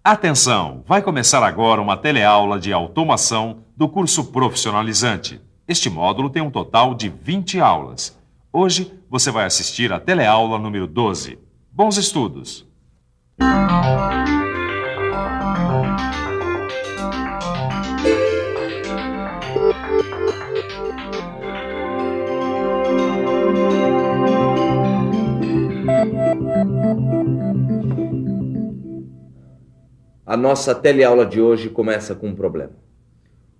Atenção! Vai começar agora uma teleaula de automação do curso profissionalizante. Este módulo tem um total de 20 aulas. Hoje você vai assistir a teleaula número 12. Bons estudos! A nossa teleaula de hoje começa com um problema.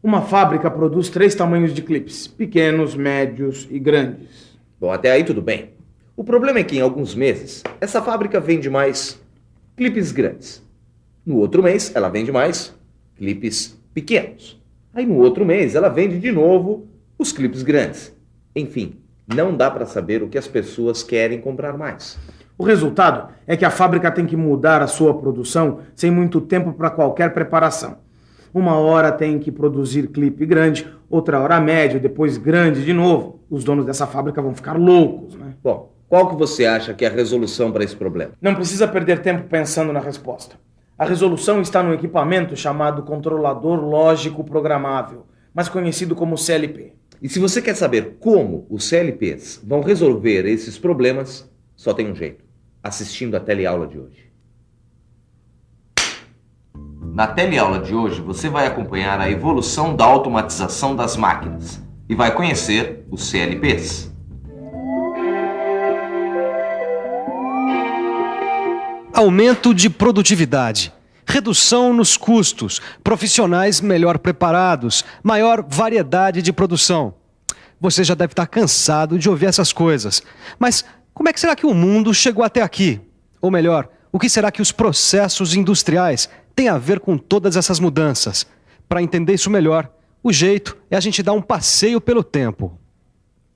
Uma fábrica produz 3 tamanhos de clipes, pequenos, médios e grandes. Bom, até aí tudo bem. O problema é que em alguns meses, essa fábrica vende mais clipes grandes. No outro mês, ela vende mais clipes pequenos. Aí no outro mês, ela vende de novo os clipes grandes. Enfim, não dá para saber o que as pessoas querem comprar mais. O resultado é que a fábrica tem que mudar a sua produção sem muito tempo para qualquer preparação. Uma hora tem que produzir clipe grande, outra hora médio, depois grande de novo. Os donos dessa fábrica vão ficar loucos, né? Bom, qual que você acha que é a resolução para esse problema? Não precisa perder tempo pensando na resposta. A resolução está no equipamento chamado controlador lógico programável, mais conhecido como CLP. E se você quer saber como os CLPs vão resolver esses problemas, só tem um jeito. Assistindo a teleaula de hoje. Na teleaula de hoje, você vai acompanhar a evolução da automatização das máquinas e vai conhecer os CLPs. Aumento de produtividade, redução nos custos, profissionais melhor preparados, maior variedade de produção. Você já deve estar cansado de ouvir essas coisas, mas como é que será que o mundo chegou até aqui? Ou melhor, o que será que os processos industriais têm a ver com todas essas mudanças? Para entender isso melhor, o jeito é a gente dar um passeio pelo tempo.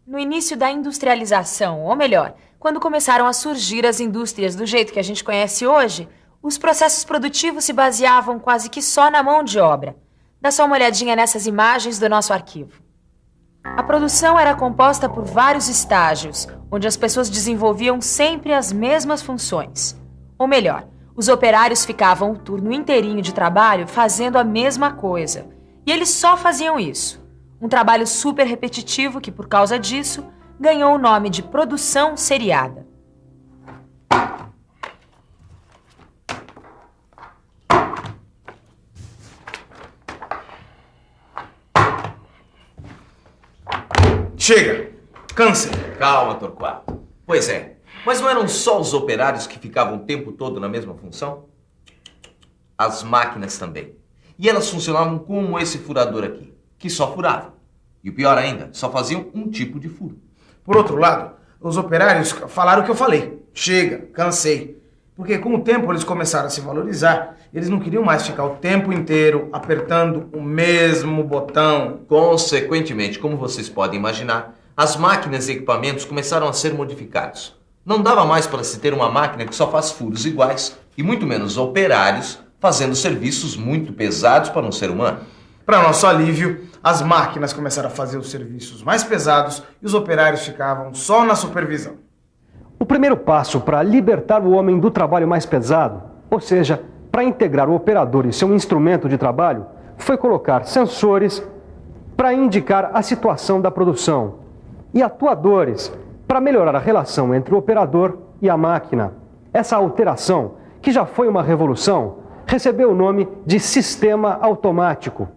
No início da industrialização, ou melhor, quando começaram a surgir as indústrias do jeito que a gente conhece hoje, os processos produtivos se baseavam quase que só na mão de obra. Dá só uma olhadinha nessas imagens do nosso arquivo. A produção era composta por vários estágios, onde as pessoas desenvolviam sempre as mesmas funções. Ou melhor, os operários ficavam o turno inteirinho de trabalho fazendo a mesma coisa. E eles só faziam isso. Um trabalho super repetitivo que, por causa disso, ganhou o nome de produção seriada. Chega! Câncer! Calma, Torquato. Pois é, mas não eram só os operários que ficavam o tempo todo na mesma função? As máquinas também. E elas funcionavam como esse furador aqui, que só furava. E o pior ainda, só faziam um tipo de furo. Por outro lado, os operários falaram o que eu falei. Chega, cansei. Porque com o tempo eles começaram a se valorizar. Eles não queriam mais ficar o tempo inteiro apertando o mesmo botão. Consequentemente, como vocês podem imaginar, as máquinas e equipamentos começaram a ser modificados. Não dava mais para se ter uma máquina que só faz furos iguais, e muito menos operários fazendo serviços muito pesados para um ser humano. Para nosso alívio, as máquinas começaram a fazer os serviços mais pesados e os operários ficavam só na supervisão. O primeiro passo para libertar o homem do trabalho mais pesado, ou seja, para integrar o operador e seu instrumento de trabalho, foi colocar sensores para indicar a situação da produção e atuadores para melhorar a relação entre o operador e a máquina. Essa alteração, que já foi uma revolução, recebeu o nome de sistema automático.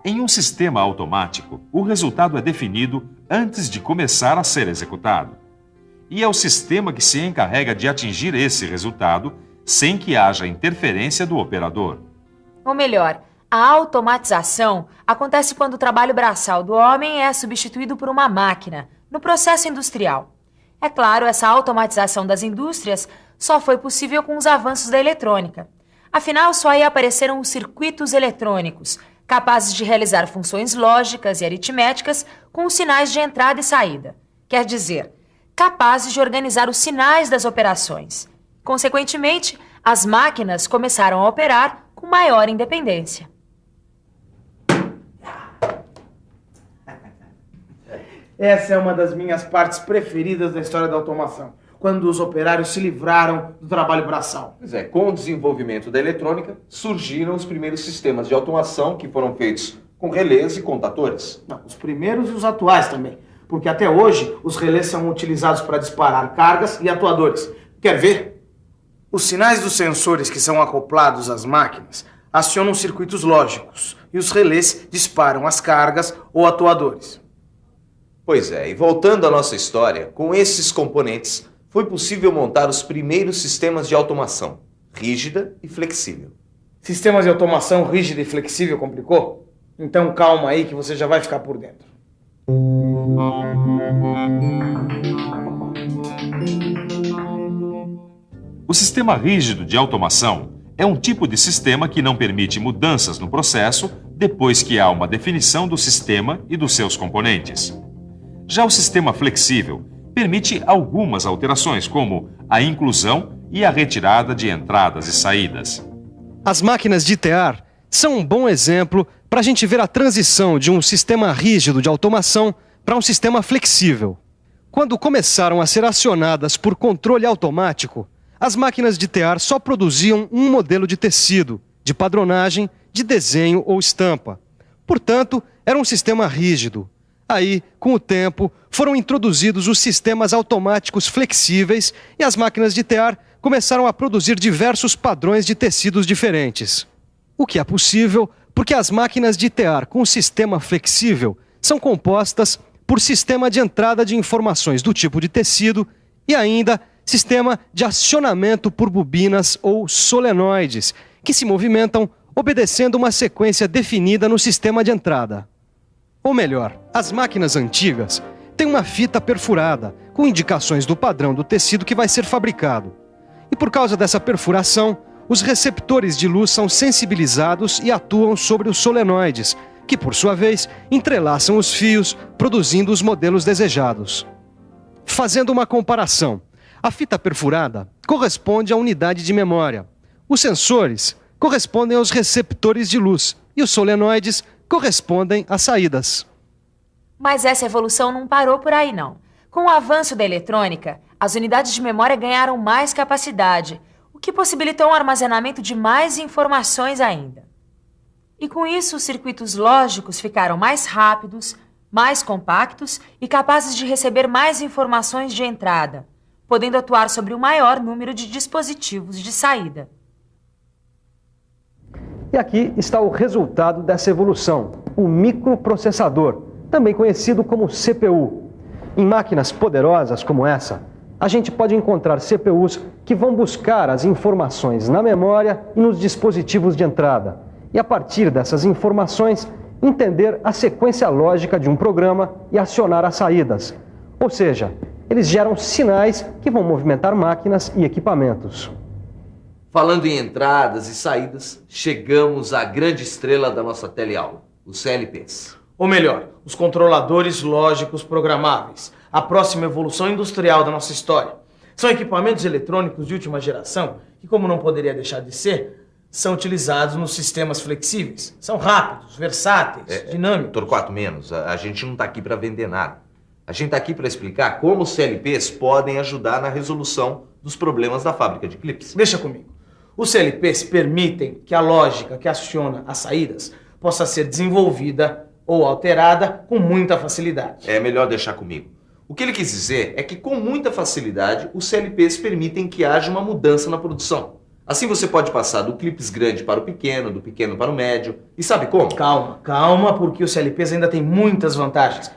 Em um sistema automático, o resultado é definido antes de começar a ser executado. E é o sistema que se encarrega de atingir esse resultado sem que haja interferência do operador. Ou melhor, a automatização acontece quando o trabalho braçal do homem é substituído por uma máquina, no processo industrial. É claro, essa automatização das indústrias só foi possível com os avanços da eletrônica. Afinal, só aí apareceram os circuitos eletrônicos, capazes de realizar funções lógicas e aritméticas com os sinais de entrada e saída. Quer dizer, capazes de organizar os sinais das operações. Consequentemente, as máquinas começaram a operar com maior independência. Essa é uma das minhas partes preferidas da história da automação, quando os operários se livraram do trabalho braçal. Pois é, com o desenvolvimento da eletrônica, surgiram os primeiros sistemas de automação que foram feitos com relés e contadores. Não, os primeiros e os atuais também, porque até hoje os relés são utilizados para disparar cargas e atuadores. Quer ver? Os sinais dos sensores que são acoplados às máquinas acionam circuitos lógicos e os relés disparam as cargas ou atuadores. Pois é, e voltando à nossa história, com esses componentes foi possível montar os primeiros sistemas de automação, rígida e flexível. Sistemas de automação rígida e flexível complicou? Então calma aí que você já vai ficar por dentro. O sistema rígido de automação é um tipo de sistema que não permite mudanças no processo depois que há uma definição do sistema e dos seus componentes. Já o sistema flexível permite algumas alterações, como a inclusão e a retirada de entradas e saídas. As máquinas de tear são um bom exemplo para a gente ver a transição de um sistema rígido de automação para um sistema flexível. Quando começaram a ser acionadas por controle automático, as máquinas de tear só produziam um modelo de tecido, de padronagem, de desenho ou estampa. Portanto, era um sistema rígido. Aí, com o tempo, foram introduzidos os sistemas automáticos flexíveis e as máquinas de tear começaram a produzir diversos padrões de tecidos diferentes. O que é possível porque as máquinas de tear com sistema flexível são compostas por sistema de entrada de informações do tipo de tecido e ainda sistema de acionamento por bobinas ou solenoides, que se movimentam obedecendo uma sequência definida no sistema de entrada. Ou melhor, as máquinas antigas têm uma fita perfurada, com indicações do padrão do tecido que vai ser fabricado. E por causa dessa perfuração, os receptores de luz são sensibilizados e atuam sobre os solenoides, que por sua vez entrelaçam os fios, produzindo os modelos desejados. Fazendo uma comparação, a fita perfurada corresponde à unidade de memória. Os sensores correspondem aos receptores de luz e os solenoides correspondem às saídas. Mas essa evolução não parou por aí, não. Com o avanço da eletrônica, as unidades de memória ganharam mais capacidade, o que possibilitou um armazenamento de mais informações ainda. E com isso, os circuitos lógicos ficaram mais rápidos, mais compactos e capazes de receber mais informações de entrada, podendo atuar sobre um maior número de dispositivos de saída. E aqui está o resultado dessa evolução, o microprocessador, também conhecido como CPU. Em máquinas poderosas como essa, a gente pode encontrar CPUs que vão buscar as informações na memória e nos dispositivos de entrada, e a partir dessas informações, entender a sequência lógica de um programa e acionar as saídas. Ou seja, eles geram sinais que vão movimentar máquinas e equipamentos. Falando em entradas e saídas, chegamos à grande estrela da nossa teleaula, os CLPs. Ou melhor, os controladores lógicos programáveis, a próxima evolução industrial da nossa história. São equipamentos eletrônicos de última geração que, como não poderia deixar de ser, são utilizados nos sistemas flexíveis. São rápidos, versáteis, dinâmicos. Torquato menos, a gente não está aqui para vender nada. A gente está aqui para explicar como os CLPs podem ajudar na resolução dos problemas da fábrica de clipes. Deixa comigo. Os CLPs permitem que a lógica que aciona as saídas possa ser desenvolvida ou alterada com muita facilidade. É melhor deixar comigo. O que ele quis dizer é que com muita facilidade os CLPs permitem que haja uma mudança na produção. Assim você pode passar do clipes grande para o pequeno, do pequeno para o médio. E sabe como? Calma, porque os CLPs ainda têm muitas vantagens.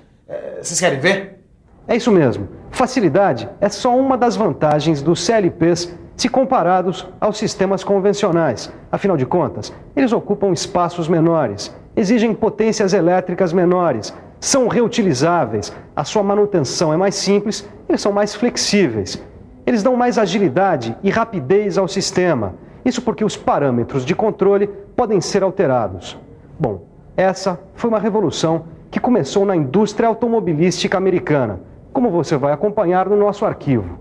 Vocês querem ver? É isso mesmo. Facilidade é só uma das vantagens dos CLPs se comparados aos sistemas convencionais. Afinal de contas, eles ocupam espaços menores, exigem potências elétricas menores, são reutilizáveis, a sua manutenção é mais simples, eles são mais flexíveis. Eles dão mais agilidade e rapidez ao sistema. Isso porque os parâmetros de controle podem ser alterados. Bom, essa foi uma revolução que começou na indústria automobilística americana, como você vai acompanhar no nosso arquivo.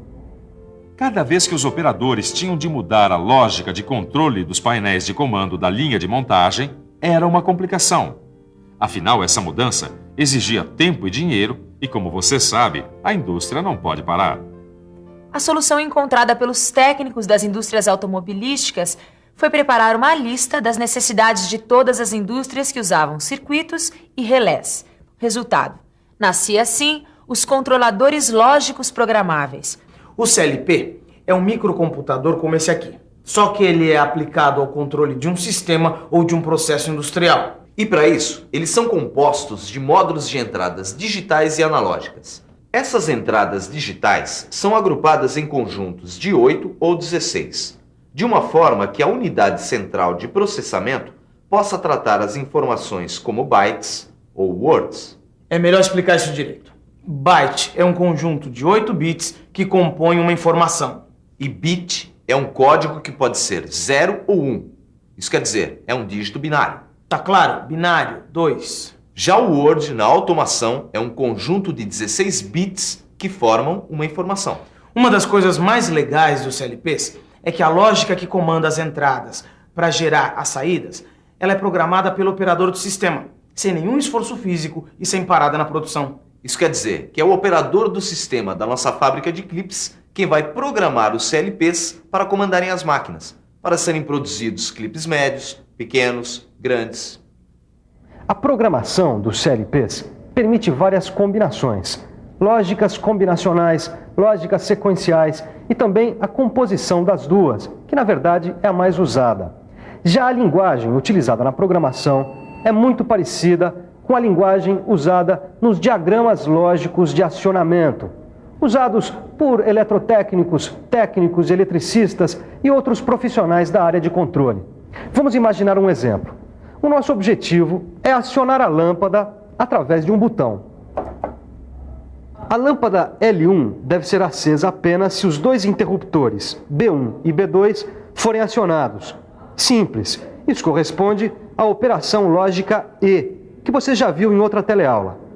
Cada vez que os operadores tinham de mudar a lógica de controle dos painéis de comando da linha de montagem, era uma complicação. Afinal, essa mudança exigia tempo e dinheiro E como você sabe, a indústria não pode parar. A solução encontrada pelos técnicos das indústrias automobilísticas foi preparar uma lista das necessidades de todas as indústrias que usavam circuitos e relés. Resultado: nascia assim os controladores lógicos programáveis. O CLP é um microcomputador como esse aqui, só que ele é aplicado ao controle de um sistema ou de um processo industrial. E para isso, eles são compostos de módulos de entradas digitais e analógicas. Essas entradas digitais são agrupadas em conjuntos de 8 ou 16, de uma forma que a unidade central de processamento possa tratar as informações como bytes ou words. É melhor explicar isso direito. Byte é um conjunto de 8 bits que compõem uma informação. E bit é um código que pode ser 0 ou 1. Isso quer dizer, é um dígito binário. Tá claro? Binário, 2. Já o Word, na automação, é um conjunto de 16 bits que formam uma informação. Uma das coisas mais legais dos CLPs é que a lógica que comanda as entradas para gerar as saídas, ela é programada pelo operador do sistema, sem nenhum esforço físico e sem parada na produção. Isso quer dizer que é o operador do sistema da nossa fábrica de clipes quem vai programar os CLPs para comandarem as máquinas, para serem produzidos clipes médios, pequenos, grandes. A programação dos CLPs permite várias combinações, lógicas combinacionais, lógicas sequenciais e também a composição das duas, que na verdade é a mais usada. Já a linguagem utilizada na programação é muito parecida com a linguagem usada nos diagramas lógicos de acionamento, usados por eletrotécnicos, técnicos, eletricistas e outros profissionais da área de controle. Vamos imaginar um exemplo. O nosso objetivo é acionar a lâmpada através de um botão. A lâmpada L1 deve ser acesa apenas se os dois interruptores, B1 e B2, forem acionados. Simples. Isso corresponde à operação lógica E, que você já viu em outra teleaula.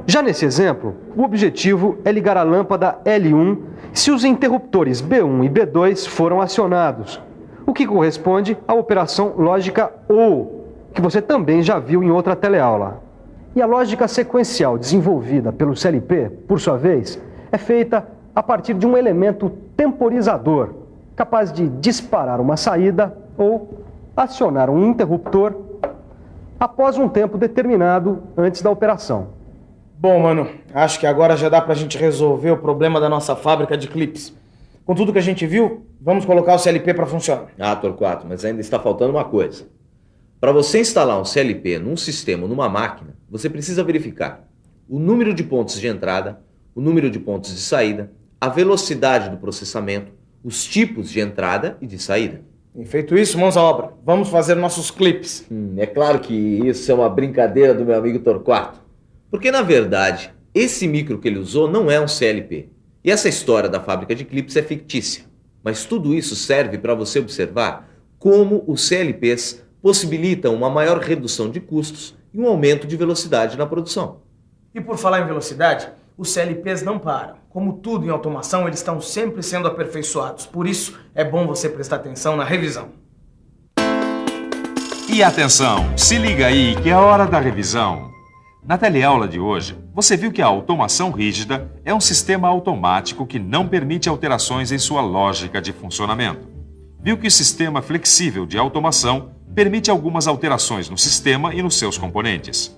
Já nesse exemplo, o objetivo é ligar a lâmpada L1 se os interruptores B1 e B2 foram acionados, o que corresponde à operação lógica OU, que você também já viu em outra teleaula. E a lógica sequencial desenvolvida pelo CLP, por sua vez, é feita a partir de um elemento temporizador, capaz de disparar uma saída ou acionar um interruptor após um tempo determinado antes da operação. Bom, mano, acho que agora já dá pra gente resolver o problema da nossa fábrica de clipes. Com tudo que a gente viu, vamos colocar o CLP para funcionar. Ah, Torquato, mas ainda está faltando uma coisa. Para você instalar um CLP num sistema ou numa máquina, você precisa verificar o número de pontos de entrada, o número de pontos de saída, a velocidade do processamento, os tipos de entrada e de saída. E feito isso, mãos à obra. Vamos fazer nossos clipes. É claro que isso é uma brincadeira do meu amigo Torquato. Porque, na verdade, esse micro que ele usou não é um CLP. E essa história da fábrica de clipes é fictícia. Mas tudo isso serve para você observar como os CLPs possibilitam uma maior redução de custos e um aumento de velocidade na produção. E por falar em velocidade, os CLPs não param. Como tudo em automação, eles estão sempre sendo aperfeiçoados. Por isso, é bom você prestar atenção na revisão. E atenção, se liga aí que é a hora da revisão. Na teleaula de hoje, você viu que a automação rígida é um sistema automático que não permite alterações em sua lógica de funcionamento. Viu que o sistema flexível de automação permite algumas alterações no sistema e nos seus componentes.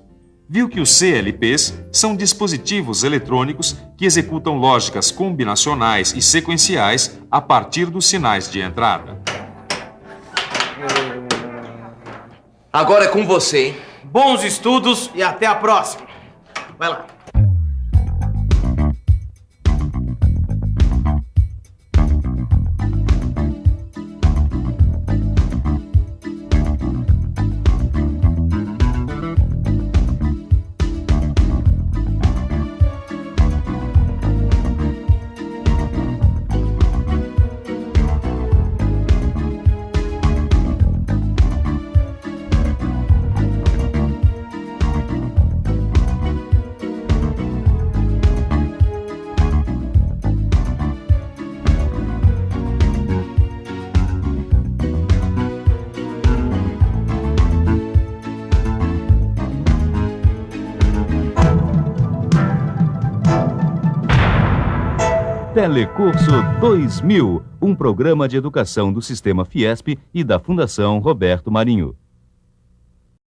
Viu que os CLPs são dispositivos eletrônicos que executam lógicas combinacionais e sequenciais a partir dos sinais de entrada. Agora é com você, hein? Bons estudos e até a próxima. Vai lá. Telecurso 2000, um programa de educação do Sistema Fiesp e da Fundação Roberto Marinho.